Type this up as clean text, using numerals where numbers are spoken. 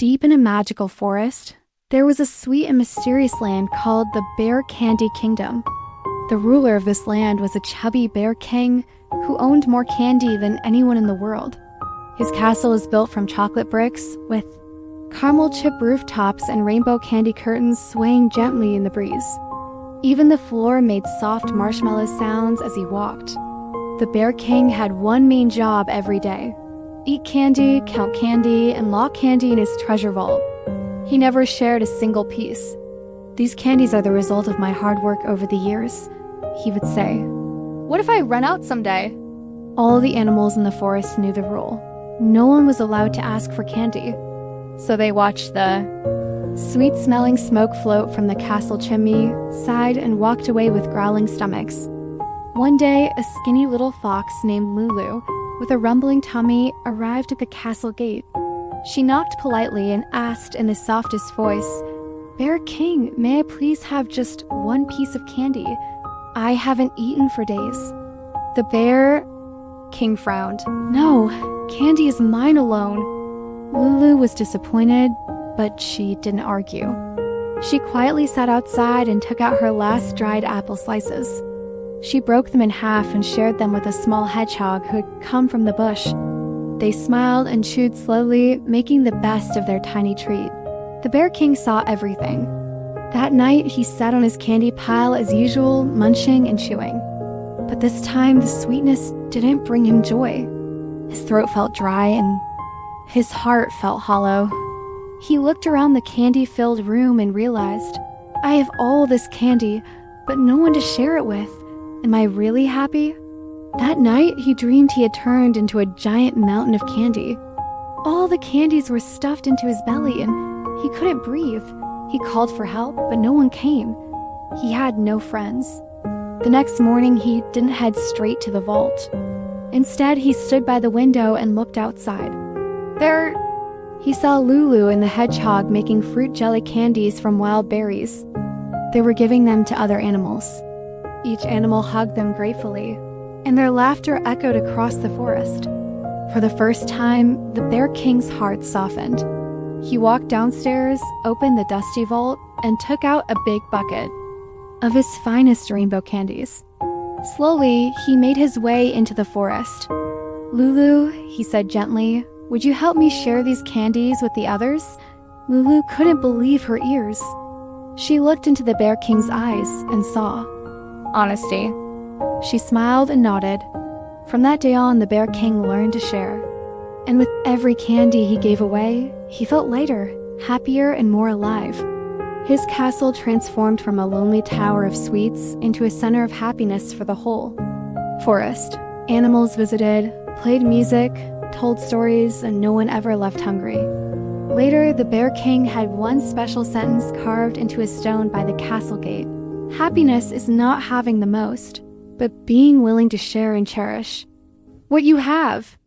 Deep in a magical forest, there was a sweet and mysterious land called the Bear Candy Kingdom. The ruler of this land was a chubby bear king who owned more candy than anyone in the world. His castle is built from chocolate bricks with caramel chip rooftops and rainbow candy curtains swaying gently in the breeze. Even the floor made soft marshmallow sounds as he walked. The Bear King had one main job every day: eat candy, count candy, and lock candy in his treasure vault. He never shared a single piece. "These candies are the result of my hard work over the years," he would say. "What if I run out someday?" All the animals in the forest knew the rule. No one was allowed to ask for candy. So they watched the sweet-smelling smoke float from the castle chimney, sighed, and walked away with growling stomachs. One day, a skinny little fox named Lulu, with a rumbling tummy, arrived at the castle gate. She knocked politely and asked in the softest voice, "Bear King, may I please have just one piece of candy? I haven't eaten for days." The Bear King frowned. "No, candy is mine alone." Lulu was disappointed, but she didn't argue. She quietly sat outside and took out her last dried apple slices. She broke them in half and shared them with a small hedgehog who had come from the bush. They smiled and chewed slowly, making the best of their tiny treat. The Bear King saw everything. That night, he sat on his candy pile as usual, munching and chewing. But this time, the sweetness didn't bring him joy. His throat felt dry and his heart felt hollow. He looked around the candy-filled room and realized, "I have all this candy, but no one to share it with. Am I really happy?" That night, he dreamed he had turned into a giant mountain of candy. All the candies were stuffed into his belly and he couldn't breathe. He called for help, but no one came. He had no friends. The next morning, he didn't head straight to the vault. Instead, he stood by the window and looked outside. There, he saw Lulu and the hedgehog making fruit jelly candies from wild berries. They were giving them to other animals. Each animal hugged them gratefully, and their laughter echoed across the forest. For the first time, the Bear King's heart softened. He walked downstairs, opened the dusty vault, and took out a big bucket of his finest rainbow candies. Slowly, he made his way into the forest. "Lulu," he said gently, "would you help me share these candies with the others?" Lulu couldn't believe her ears. She looked into the Bear King's eyes and saw honesty. She smiled and nodded. From that day on, the Bear King learned to share. And with every candy he gave away, he felt lighter, happier, and more alive. His castle transformed from a lonely tower of sweets into a center of happiness for the whole forest. Animals visited, played music, told stories, and no one ever left hungry. Later, the Bear King had one special sentence carved into a stone by the castle gate. "Happiness is not having the most, but being willing to share and cherish what you have."